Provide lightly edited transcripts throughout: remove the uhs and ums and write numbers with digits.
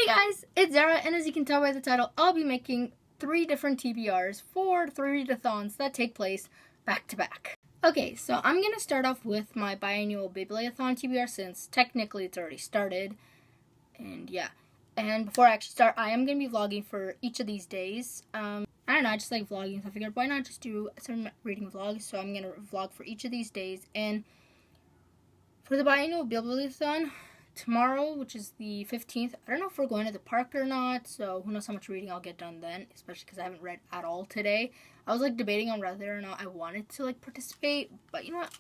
guys, it's Zara, and as you can tell by the title, I'll be making 3 different TBRs for 3 readathons that take place back to back. Okay, so I'm going to start off with my Biannual Bibliothon TBR since technically it's already started. And yeah, and before I actually start, I am going to be vlogging for each of these days. I don't know, I just like vlogging, so I figured why not just do some reading vlogs. So I'm going to vlog for each of these days. And for the Biannual Bibliothon, tomorrow, which is the 15th, I don't know if we're going to the park or not, so who knows how much reading I'll get done then, especially because I haven't read at all today. I was like debating on whether or not I wanted to like participate, but you know what?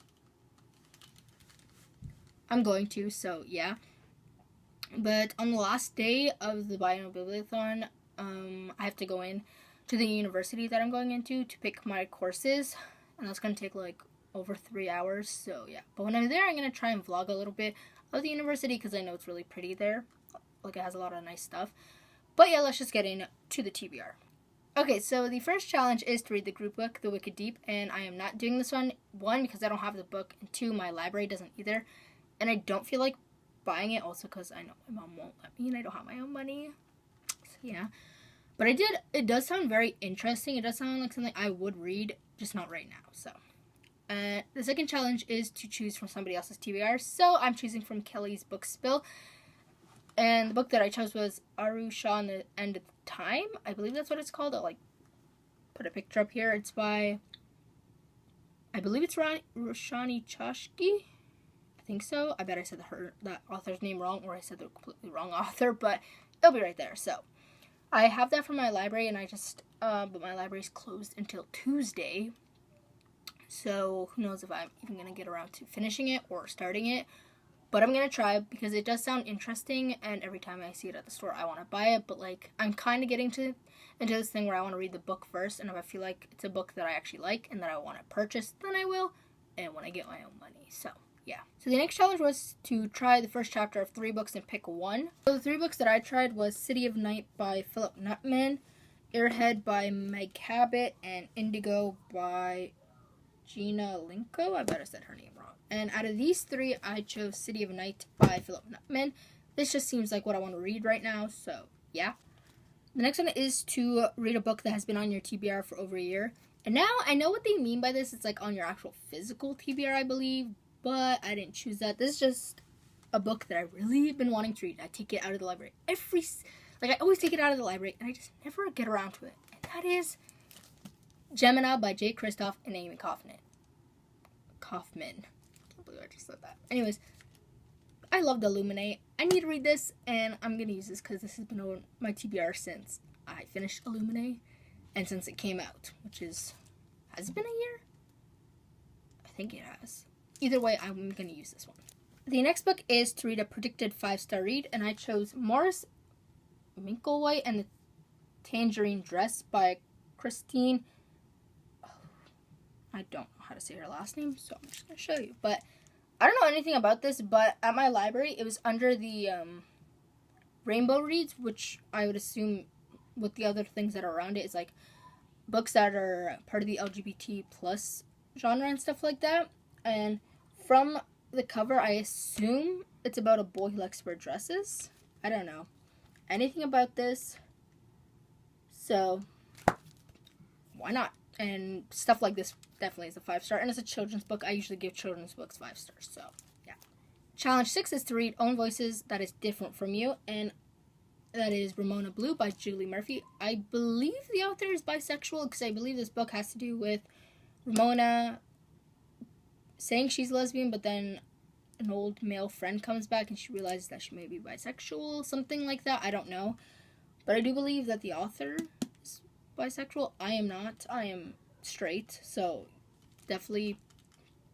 I'm going to, so yeah. But on the last day of the Biannual Bibliothon, I have to go in to the university that I'm going into to pick my courses, and that's going to take like over 3 hours, so yeah. But when I'm there, I'm going to try and vlog a little bit of the university because I know it's really pretty there. Like, it has a lot of nice stuff. But yeah, let's just get into the TBR. Okay, so the first challenge is to read the group book, The Wicked Deep, and I am not doing this one, because I don't have the book, and 2, my library doesn't either, and I don't feel like buying it, also because I know my mom won't let me, and I don't have my own money, so yeah. But it does sound very interesting. It does sound like something I would read, just not right now, so. The second challenge is to choose from somebody else's TBR, so I'm choosing from Kelly's book spill, and the book that I chose was Shah and the End of Time. I believe that's what it's called. I'll like put a picture up here. It's by, I believe it's Roshani Chashki. I think so. I bet I said that author's name wrong, or I said the completely wrong author, but it'll be right there. So I have that from my library, and I just but my library's closed until Tuesday. So who knows if I'm even going to get around to finishing it or starting it. But I'm going to try because it does sound interesting. And every time I see it at the store, I want to buy it. But like, I'm kind of getting into this thing where I want to read the book first. And if I feel like it's a book that I actually like and that I want to purchase, then I will. And when I get my own money. So yeah. So the next challenge was to try the first chapter of 3 books and pick one. So the 3 books that I tried was City of Night by Philip Nutman, Airhead by Meg Cabot, and Indigo by Gina Linko. I bet I said her name wrong. And out of these 3, I chose City of Night by Philip Nutman. This just seems like what I want to read right now, so yeah. The next one is to read a book that has been on your TBR for over a year. And now I know what they mean by this. It's like on your actual physical TBR, I believe, but I didn't choose that. This is just a book that I really been wanting to read. I take it out of the library I always take it out of the library, and I just never get around to it. And that is Gemini by Jay Kristoff and Amy Kaufman. I can't believe I just said that. Anyways, I love the Illuminate. I need to read this, and I'm going to use this because this has been on my TBR since I finished Illuminate and since it came out, which has it been a year? I think it has. Either way, I'm going to use this one. The next book is to read a predicted 5-star read, and I chose Morris Minklewhite and the Tangerine Dress by Christine. I don't know how to say her last name, so I'm just going to show you. But I don't know anything about this, but at my library, it was under the Rainbow Reads, which I would assume with the other things that are around it is like books that are part of the LGBT plus genre and stuff like that. And from the cover, I assume it's about a boy who likes to wear dresses. I don't know anything about this, so why not? And stuff like this definitely is a 5-star. And it's a children's book. I usually give children's books 5 stars. So, yeah. Challenge 6 is to read Own Voices That Is Different From You. And that is Ramona Blue by Julie Murphy. I believe the author is bisexual because I believe this book has to do with Ramona saying she's lesbian, but then an old male friend comes back and she realizes that she may be bisexual. Something like that. I don't know. But I do believe that the author bisexual. I am not. I am straight, so definitely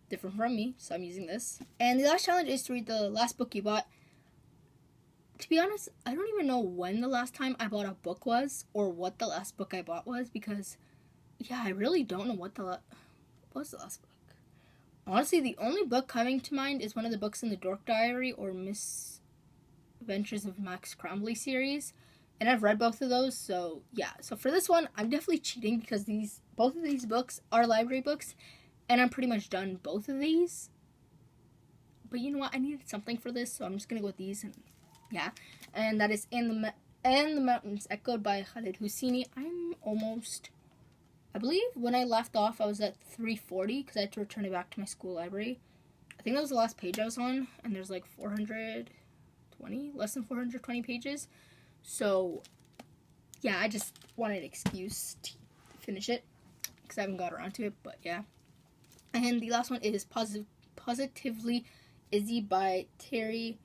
different from me, so I'm using this. And the last challenge is to read the last book you bought. To be honest, I don't even know when the last time I bought a book was, or what the last book I bought was, because yeah, I really don't know what was the last book. Honestly, the only book coming to mind is one of the books in the Dork Diary or Miss Adventures of Max Cromley series. And I've read both of those, so yeah. So for this one, I'm definitely cheating because both of these books are library books, and I'm pretty much done both of these. But you know what? I needed something for this, so I'm just going to go with these, and yeah. and that is And the Mountains Echoed by Khaled Hosseini. I believe when I left off, I was at 340 because I had to return it back to my school library. I think that was the last page I was on, and there's like less than 420 pages. So, yeah, I just wanted an excuse to finish it because I haven't got around to it, but yeah. And the last one is Positively Izzy by Terry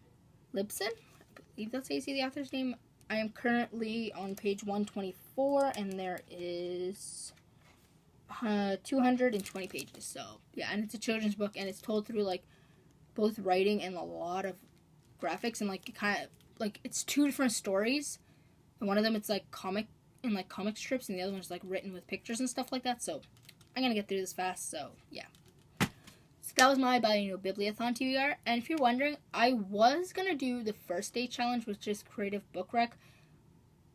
Libson. I believe that's Izzy, the author's name. I am currently on page 124, and there is 220 pages. So, yeah, and it's a children's book, and it's told through, like, both writing and a lot of graphics, and, like, it's two different stories. And one of them, it's, like, comic strips, and the other one's, like, written with pictures and stuff like that. So, I'm gonna get through this fast, so, yeah. So that was my Biannual Bibliothon TBR, and if you're wondering, I was going to do the first day challenge, which is Creative Book Rec,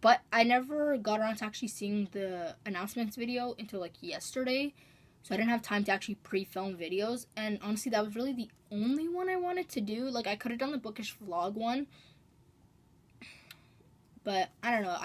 but I never got around to actually seeing the announcements video until, like, yesterday, so I didn't have time to actually pre-film videos, and honestly, that was really the only one I wanted to do. Like, I could have done the bookish vlog one, but I don't know,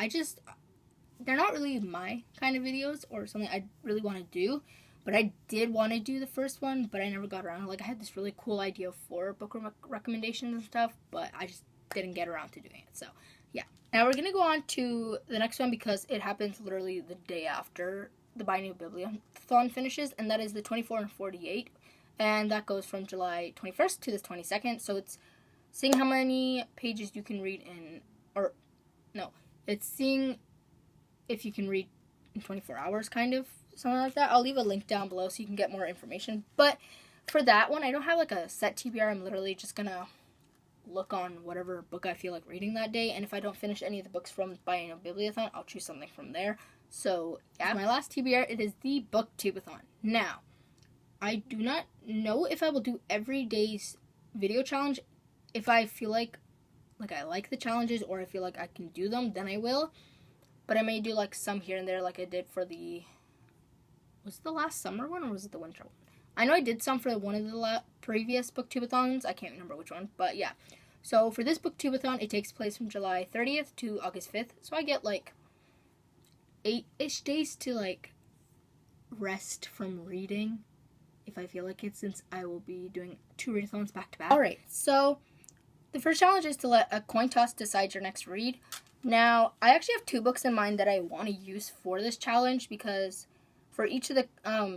they're not really my kind of videos, or something I really want to do. But I did want to do the first one, but I never got around. Like, I had this really cool idea for book recommendations and stuff, but I just didn't get around to doing it. So, yeah. Now we're going to go on to the next one because it happens literally the day after the Biannual Bibliothon finishes, and that is the 24 and 48. And that goes from July 21st to the 22nd. So it's seeing how many pages you can read it's seeing if you can read in 24 hours, kind of. Something like that. I'll leave a link down below so you can get more information. But for that one, I don't have like a set TBR. I'm literally just gonna look on whatever book I feel like reading that day. And if I don't finish any of the books from Biannual Bibliothon, I'll choose something from there. So, yeah, my last TBR, it is the BooktubeAthon. Now, I do not know if I will do every day's video challenge. If I feel like I like the challenges or I feel like I can do them, then I will. But I may do like some here and there like I did for was it the last summer one or was it the winter one? I know I did some for one of the previous BooktubeAthons. I can't remember which one, but yeah. So for this BooktubeAthon, it takes place from July 30th to August 5th. So I get like 8-ish days to like rest from reading if I feel like it, since I will be doing 2 readathons back to back. Alright, so the first challenge is to let a coin toss decide your next read. Now, I actually have 2 books in mind that I want to use for this challenge because for each of the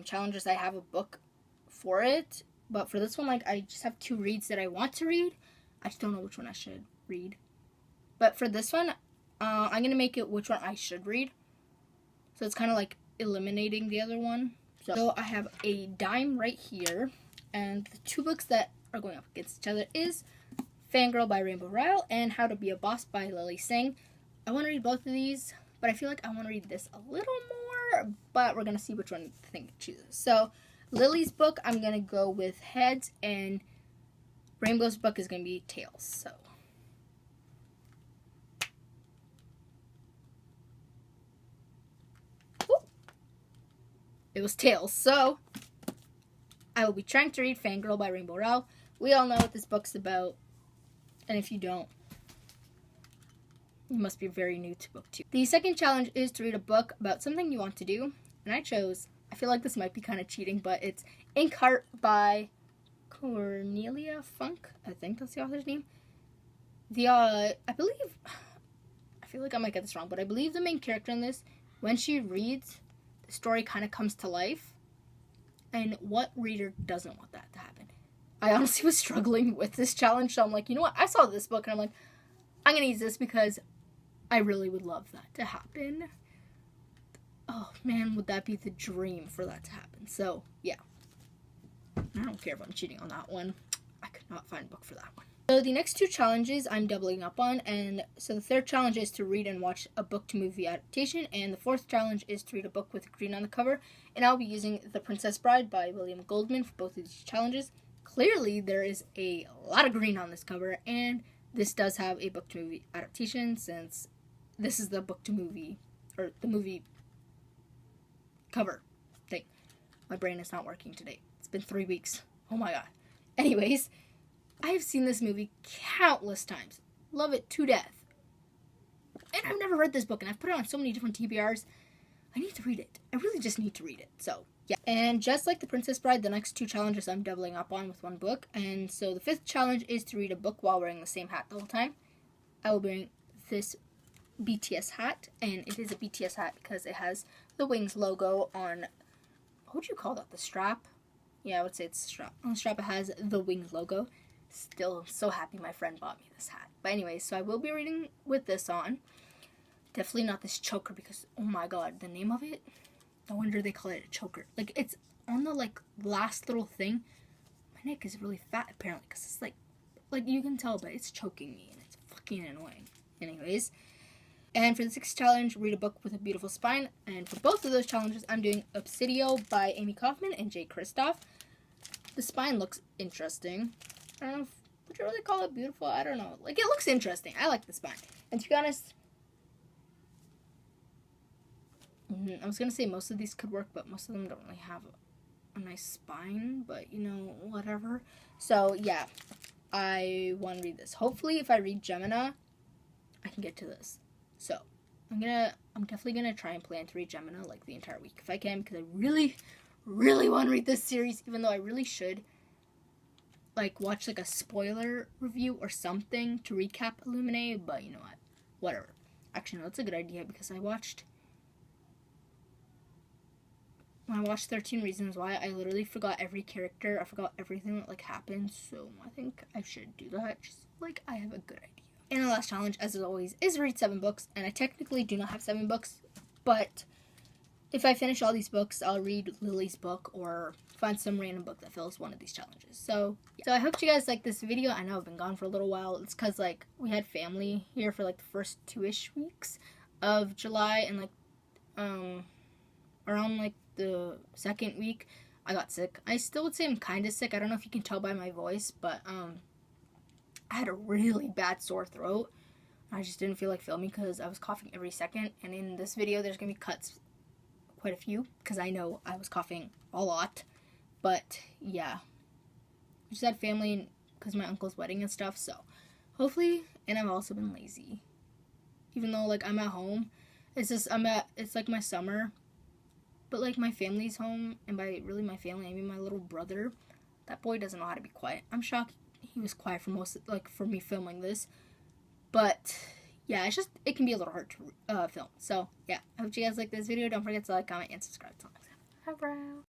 challenges, I have a book for it. But for this one, like, I just have 2 reads that I want to read. I just don't know which one I should read. But for this one, I'm going to make it which one I should read. So it's kind of like eliminating the other one. So I have a dime right here. And the 2 books that are going up against each other is Fangirl by Rainbow Rowell and How to Be a Boss by Lily Singh. I want to read both of these, but I feel like I want to read this a little more, but we're going to see which one I think chooses. So, Lily's book, I'm going to go with Heads, and Rainbow's book is going to be Tails. So, whoop. It was Tails. So, I will be trying to read Fangirl by Rainbow Rowell. We all know what this book's about, and if you don't, you must be very new to BookTube. The second challenge is to read a book about something you want to do, and I feel like this might be kind of cheating, but it's Inkheart by Cornelia Funk. I think that's the author's name. I feel like I might get this wrong, but I believe the main character in this, when she reads, the story kind of comes to life, and what reader doesn't want that to happen? I honestly was struggling with this challenge, so I'm like, you know what, I saw this book, and I'm like, I'm going to use this because I really would love that to happen. Oh, man, would that be the dream for that to happen. So, yeah. I don't care if I'm cheating on that one. I could not find a book for that one. So, the next 2 challenges I'm doubling up on. And so, the third challenge is to read and watch a book-to-movie adaptation. And the 4th challenge is to read a book with green on the cover. And I'll be using The Princess Bride by William Goldman for both of these challenges. Clearly, there is a lot of green on this cover. And this does have a book-to-movie adaptation, since this is the book-to-movie, or the movie cover thing. My brain is not working today. It's been 3 weeks. Oh my god. Anyways, I have seen this movie countless times. Love it to death. and I've never read this book, and I've put it on so many different TBRs. I need to read it. I really just need to read it. So, yeah. And just like The Princess Bride, the next 2 challenges I'm doubling up on with 1 book. And so the 5th challenge is to read a book while wearing the same hat the whole time. I will be wearing this BTS hat, and it is a BTS hat because it has the Wings logo on, what would you call that, the strap? Yeah, I would say it's the strap. On the strap it has the Wings logo. Still so happy my friend bought me this hat. But anyway, so I will be reading with this on. Definitely not this choker because, oh my god, the name of it, no wonder they call it a choker. Like, it's on the, like, last little thing. My neck is really fat, apparently, because it's, like, you can tell, but it's choking me, and it's fucking annoying. Anyways, and for the 6th challenge, read a book with a beautiful spine. And for both of those challenges, I'm doing Obsidio by Amy Kaufman and Jay Kristoff. The spine looks interesting. I don't know, would you really call it beautiful? I don't know. Like, it looks interesting. I like the spine. And to be honest, I was going to say most of these could work, but most of them don't really have a nice spine, but, you know, whatever. So, yeah, I want to read this. Hopefully, if I read Gemina, I can get to this. So, I'm definitely going to try and plan to read Gemina, like, the entire week if I can, because I really, really want to read this series, even though I really should, like, watch, like, a spoiler review or something to recap Illuminae, but you know what? Whatever. Actually, no, that's a good idea, because when I watched 13 Reasons Why, I literally forgot every character. I forgot everything that, like, happened. So I think I should do that. Just, like, I have a good idea. And the last challenge, as always, is read 7 books. And I technically do not have 7 books. But if I finish all these books, I'll read Lily's book or find some random book that fills one of these challenges. So I hope you guys like this video. I know I've been gone for a little while. It's because, like, we had family here for, like, the first 2-ish weeks of July. And, like, around, like, the 2nd week, I got sick. I still would say I'm kind of sick. I don't know if you can tell by my voice, but I had a really bad sore throat. I just didn't feel like filming because I was coughing every second. And in this video, there's going to be cuts, quite a few, because I know I was coughing a lot. But, yeah. I just had family because my uncle's wedding and stuff, so hopefully, and I've also been lazy. Even though, like, I'm at home, it's like my summer. But, like, my family's home, and by really my family, I mean my little brother. That boy doesn't know how to be quiet. I'm shocked he was quiet for for me filming this. But, yeah, it can be a little hard to film. So, yeah, I hope you guys like this video. Don't forget to like, comment, and subscribe. Till next time. Bye, bro.